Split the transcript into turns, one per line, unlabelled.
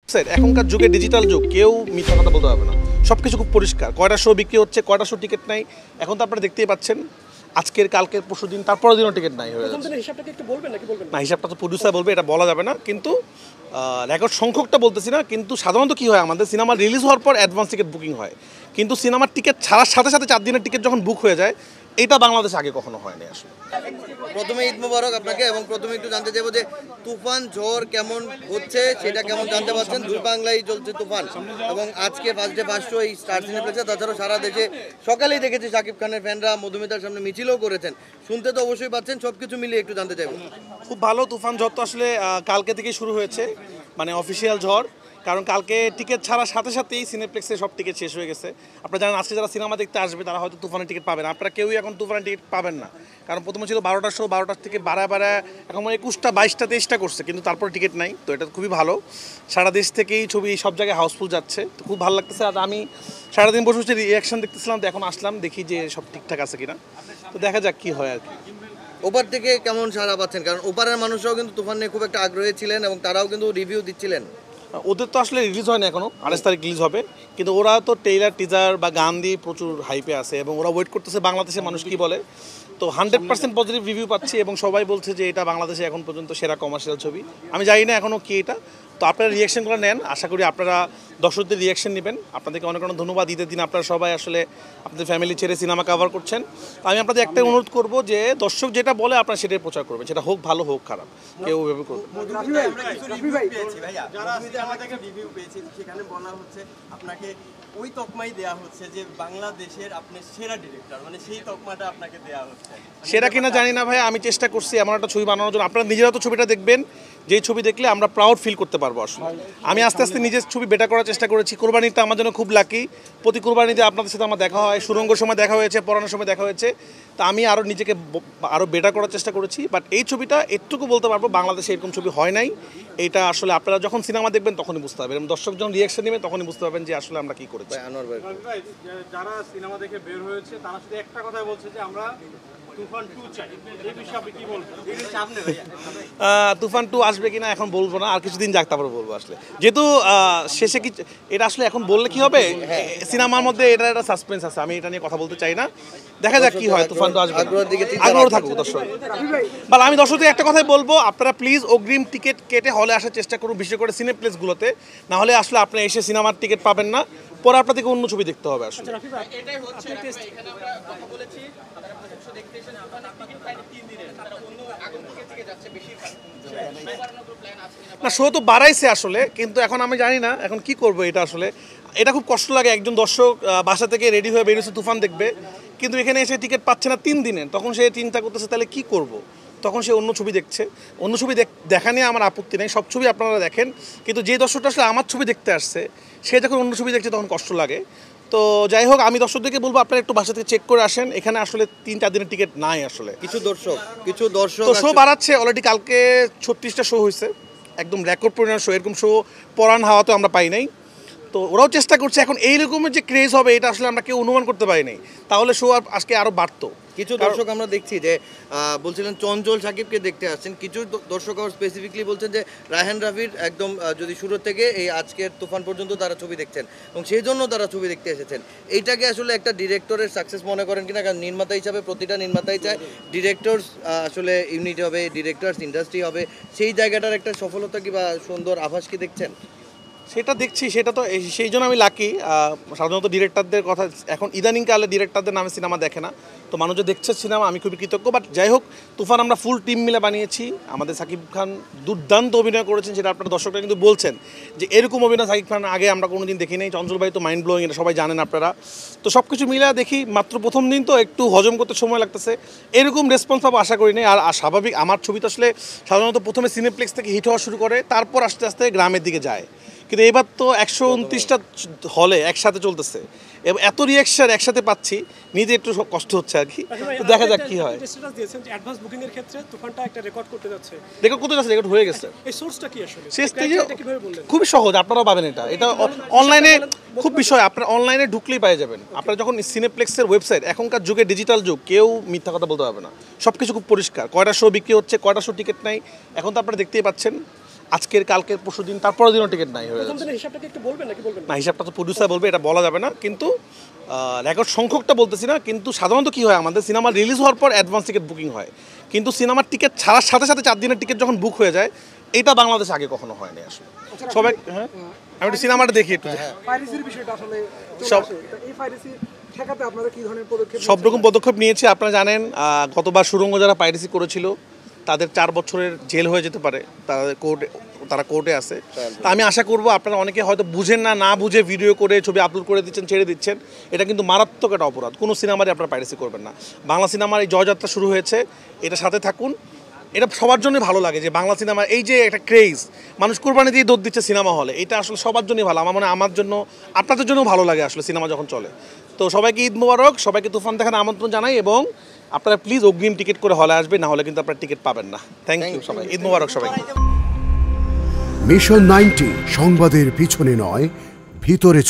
এখনকার যুগে ডিজিটাল যুগ, কেউ মিথ্যা কথা বলতে পারবে না। সবকিছু খুব পরিষ্কার, কয়টা শো বিক্রি হচ্ছে, কয়টা শো টিকিট নাই, এখন তো আপনারা দেখতেই পাচ্ছেন। আজকের, কালকের, পরশুদিন, তারপরের দিনও টিকিট নাই হয়ে যাচ্ছে। না, হিসাবটা তো প্রডিউসার বলবে, এটা বলা যাবে না। কিন্তু রেকর্ড সংখ্যকটা বলতেছি না। কিন্তু সাধারণত কী হয়, আমাদের সিনেমা রিলিজ হওয়ার পর অ্যাডভান্স টিকিট বুকিং হয়, কিন্তু সিনেমার টিকিট ছাড়ার সাথে সাথে 4 দিনের টিকিট যখন বুক হয়ে যায়, এটা বাংলাদেশে আগে কখনো হয়নি আসলে।
প্রথমে ঈদ মোবারক আপনাকে, এবং প্রথমে একটু জানতে চাইবো যে তুফান ঝড় কেমন হচ্ছে, সেটা কেমন জানতে পারছেন? দুই বাংলায় চলছে তুফান, এবং আজকে ফার্স্ট ডে ফার্স্ট শো এই স্টার সিনেপ্লেক্সে, তাছাড়াও সারা দেশে সকালেই দেখেছি শাকিব খানের ফ্যানরা মধুমিতার সামনে মিছিলও করেছেন। শুনতে তো অবশ্যই পাচ্ছেন, সব কিছু মিলিয়ে একটু জানতে চাইবো।
খুব ভালো। তুফান ঝড় তো আসলে কালকে থেকেই শুরু হয়েছে, মানে অফিসিয়াল ঝড়। কারণ কালকে টিকিট ছাড়ার সাথে সাথেই সিনেপ্লেক্সে সব টিকিট শেষ হয়ে গেছে। আপনারা জানেন, আজকে যারা সিনেমা দেখতে আসবে তারা হয়তো তুফানের টিকিট পাবেন। আপনারা কেউই এখন তুফানের টিকিট পাবেন না, কারণ প্রথমে ছিল 12টার শো, 12টার থেকে বাড়ায় এখন 21টা, 22টা, 23টা করছে, কিন্তু তারপর টিকিট নাই। তো এটা খুবই ভালো। সারা দেশ থেকেই ছবি সব জায়গায় হাউসফুল যাচ্ছে, তো খুব ভালো লাগতেছে। আর আমি সারাদিন বসে বসে রিয়াকশন দেখতেছিলাম, তো এখন আসলাম দেখি যে সব ঠিকঠাক আছে কিনা। তো দেখা যাক কী হয় আর কি।
ওপার থেকে কেমন সাড়া পাচ্ছেন? কারণ ওপারের মানুষরাও কিন্তু তুফান নিয়ে খুব একটা আগ্রহী ছিলেন, এবং তারাও কিন্তু রিভিউ দিচ্ছিলেন।
ওদের তো আসলে রিলিজ হয় না এখনও, 28 তারিখ রিলিজ হবে, কিন্তু ওরা তো ট্রেইলার, টিজার বা গান দিয়ে প্রচুর হাইপে আছে, এবং ওরা ওয়েট করতেছে বাংলাদেশের মানুষ কী বলে। তো 100% পজিটিভ রিভিউ পাচ্ছি, এবং সবাই বলছে যে এটা বাংলাদেশে এখন পর্যন্ত সেরা কমার্শিয়াল ছবি। আমি জানি না এখনও কি এটা। তো আপনারা রিয়াকশনগুলো নেন, আশা করি আপনারা দর্শকদের রিয়াকশন নেবেন। আপনাদেরকে অনেক অনেক ধন্যবাদ। ঈদের দিন আপনারা সবাই আসলে আপনাদের ফ্যামিলি ছেড়ে সিনেমা কভার করছেন। তো আমি আপনাদের একটাই অনুরোধ করব যে দর্শক যেটা বলে আপনারা সেটাই প্রচার করবেন, সেটা হোক ভালো হোক খারাপ, কেউ ওইভাবে করবে।
ওই তকমাই দেয়া হচ্ছে যে বাংলাদেশের আপনি সেরা ডিরেক্টর, মানে সেই তকমাটা আপনাকে দেয়া হচ্ছে।
সেটা কিনা জানি না ভাই, আমি চেষ্টা করছি এমন একটা ছবি বানানোর জন্য। আপনারা নিজেরা তো ছবিটা দেখবেন, যেই ছবি দেখলে আমরা প্রাউড ফিল করতে পারবো। আসলে আমি আস্তে আস্তে নিজের ছবি বেটার করার চেষ্টা করেছি। কোরবানিটা আমার জন্য খুব লাকি। প্রতি কোরবানিতে আপনাদের সাথে আমার দেখা হয়, সুরঙ্গর সময় দেখা হয়েছে, পড়ানোর সময় দেখা হয়েছে। তা আমি আরও নিজেকে আরও বেটার করার চেষ্টা করেছি। বাট এই ছবিটা এটুকু বলতে পারবো, বাংলাদেশে এরকম ছবি হয় নাই। এইটা আসলে আপনারা যখন সিনেমা দেখবেন তখনই বুঝতে পারবেন, এবং দর্শক যখন রিয়াকশন নেবেন তখনই বুঝতে পারবেন যে আসলে আমরা কী করেছি।
আনোয়ার ভাই,
যারা সিনেমা দেখে বের হয়েছে তারা শুধু একটা কথাই বলছে যে আমরা তুফান 2 চাই। এই বিষয়ে আপনি কি বলবেন?
তুফান 2 আসবে কিনা এখন বলবো না, আর কিছুদিন যাক তারপরে বলবো। আসলে যেহেতু শেষে কি এটা আসলে এখন বললে কি হবে, সিনেমার মধ্যে এটা একটা সাসপেন্স আছে, আমি এটা নিয়ে কথা বলতে চাই না। দেখা যাক কি হয়। তুফান 2 আসবে, আগ্রহ থাকুক দর্শক। মানে আমি দর্শকদের একটা কথাই বলবো, আপনারা প্লিজ অগ্রিম টিকিট কেটে হলে আসার চেষ্টা করুন, বিশেষ করে সিনেপ্লেক্সগুলোতে। না হলে আসলে আপনি এসে সিনেমার টিকিট পাবেন না, পরে আপনাদেরকে অন্য ছবি দেখতে হবে আসলে। না, শো তো বাড়াইছে আসলে, কিন্তু এখন আমি জানি না এখন কি করব। এটা আসলে এটা খুব কষ্ট লাগে। একজন দর্শক বাসা থেকে রেডি হয়ে বেরিয়েছে তুফান দেখবে, কিন্তু এখানে এসে টিকিট পাচ্ছে না 3 দিনের। তখন সে চিন্তা করতেছে তাহলে কি করব। তখন সে অন্য ছবি দেখছে। অন্য ছবি দেখা নিয়ে আমার আপত্তি নেই, সব ছবি আপনারা দেখেন। কিন্তু যে দর্শকটা আসলে আমার ছবি দেখতে আসছে, সে যখন অন্য ছবি দেখছে তখন কষ্ট লাগে। তো যাই হোক, আমি দর্শকদেরকে বলবো আপনারা একটু বাসা থেকে চেক করে আসেন। এখানে আসলে 3-4 দিনের টিকিট নাই আসলে।
কিছু দর্শক
তো শো বাড়াচ্ছে অলরেডি। কালকে 36টা শো হয়েছে, একদম রেকর্ড পরিমাণ শো। এরকম শো পরান হাওয়া তো আমরা পাই নাই। তো ওরাও চেষ্টা করছে। এখন এইরকমের যে ক্রেজ হবে এটা আসলে আমরা কেউ অনুমান করতে পারি নাই, তাহলে শো আজকে আরও বাড়তো।
কিছু দর্শক আমরা দেখছি যে বলছিলেন চঞ্চল সাকিবকে দেখতে আসছেন। কিছু দর্শক আবার স্পেসিফিকলি বলছেন যে রায়হান রাফির একদম যদি শুরু থেকে এই আজকের তুফান পর্যন্ত তারা ছবি দেখছেন, এবং সেই জন্য তারা ছবি দেখতে এসেছেন। এইটাকে আসলে একটা ডিরেক্টরের সাকসেস মনে করেন কিনা? কারণ নির্মাতা হিসাবে প্রতিটা নির্মাতাই চায় ডিরেক্টরস আসলে ইউনিট হবে, ডিরেক্টরস ইন্ডাস্ট্রি হবে। সেই জায়গাটার একটা সফলতা কি বা সুন্দর আভাস কি দেখছেন?
সেটা দেখছি, সেটা তো সেই জন্য আমি লাকি। সাধারণত ডিরেক্টরদের কথা এখন ইদানিংকালে ডিরেক্টরদের নামে সিনেমা দেখে না, তো মানুষ যে দেখছে সিনেমা, আমি খুবই কৃতজ্ঞ। বাট যাই হোক, তুফান আমরা ফুল টিম মিলে বানিয়েছি। আমাদের সাকিব খান দুর্দান্ত অভিনয় করেছেন, সেটা আপনারা দর্শকরা কিন্তু বলছেন যে এরকম অভিনয় সাকিব খান আগে আমরা কোনো দিন দেখি নাই। চঞ্চল ভাই তো মাইন্ড ব্লোয়িং, এটা সবাই জানেন আপনারা। তো সব কিছু মিলে দেখি, মাত্র প্রথম দিন তো একটু হজম করতে সময় লাগতেছে। এরকম রেসপন্স পাবো আশা করি নাই। আর স্বাভাবিক, আমার ছবি তো আসলে সাধারণত প্রথমে সিনেপ্লেক্স থেকে হিট হওয়া শুরু করে, তারপর আস্তে আস্তে গ্রামের দিকে যায়। কিন্তু এবার তো 129টা হলে একসাথে চলতেছে, এবং এত রিয়াকশন একসাথে পাচ্ছি, নিজে একটু কষ্ট হচ্ছে আর কি। তো দেখা যাক কি হয়। রেকর্ড করতে যাচ্ছে, রেকর্ড হয়ে গেছে। শেষ থেকে খুবই সহজ, আপনারাও পাবেন এটা। এটা অনলাইনে খুব বিষয়, আপনারা অনলাইনে ঢুকলেই পেয়ে যাবেন। আপনারা যখন সিনেপ্লেক্সের ওয়েবসাইট, এখনকার যুগে ডিজিটাল যুগ, কেউ মিথ্যা কথা বলতে পারবে না। সব কিছু খুব পরিষ্কার, কয়টা শো বিক্রি হচ্ছে, কয়টা শো টিকিট নাই, এখন তো আপনারা দেখতেই পাচ্ছেন। আজকের কালকের পরশু দিন তারপরের দিনও টিকিট নাই হয়ে যাচ্ছে।
হিসাবটাকে একটু বলবেন নাকি বলবেন
না, হিসাবটা তো প্রডিউসার বলবে, এটা বলা যাবে না। কিন্তু রেকর্ড সংখ্যকটা বলতেছি না। কিন্তু সাধারণত কী হয়, আমাদের সিনেমা রিলিজ হওয়ার পর অ্যাডভান্স টিকিট বুকিং হয়, কিন্তু সিনেমার টিকিট ছাড়ার সাথে সাথে 4 দিনের টিকিট যখন বুক হয়ে যায়, এটা বাংলাদেশে আগে কখনো হয়নি আসলে। সবাই হ্যাঁ, আমি একটু সিনেমাটা দেখি একটু।
পাইরেসির বিষয়টা আসলে
সব
এই পাইরেসি ঠেকাতে আপনারা কি ধরনের পদক্ষেপ
সব রকম পদক্ষেপ নিয়েছি। আপনারা জানেন গতবার সুরঙ্গ যারা পাইরেসি করেছিল তাদের 4 বছরের জেল হয়ে যেতে পারে, তারা কোর্টে আছে। তা আমি আশা করব আপনারা অনেকে হয়তো বুঝেন না বুঝে ভিডিও করে ছবি আপলোড করে দিচ্ছেন, ছেড়ে দিচ্ছেন, এটা কিন্তু মারাত্মক একটা অপরাধ। কোনো সিনেমারই আপনারা পাইরেসি করবেন না। বাংলা সিনেমার এই জয়যাত্রা শুরু হয়েছে, এটার সাথে থাকুন। এটা সবার জন্যই ভালো লাগে যে বাংলা সিনেমা এই যে একটা ক্রেজ, মানুষ কোরবানি দিয়ে দৌড় দিচ্ছে সিনেমা হলে, এটা আসলে সবার জন্যই ভালো। আমার মনে হয় আমার জন্য, আপনাদের জন্যও ভালো লাগে আসলে সিনেমা যখন চলে। তো সবাইকে ঈদ মোবারক, সবাইকে তুফান দেখার আমন্ত্রণ জানাই, এবং আপনারা প্লিজ অগ্রিম টিকিট করে হলে আসবেন, না হলে কিন্তু আপনারা টিকিট পাবেন না। থ্যাংক ইউ সবাই, ঈদ মোবারক সবাইকে।
মিশন 90 সংবাদের পিছনে নয়, ভিতরে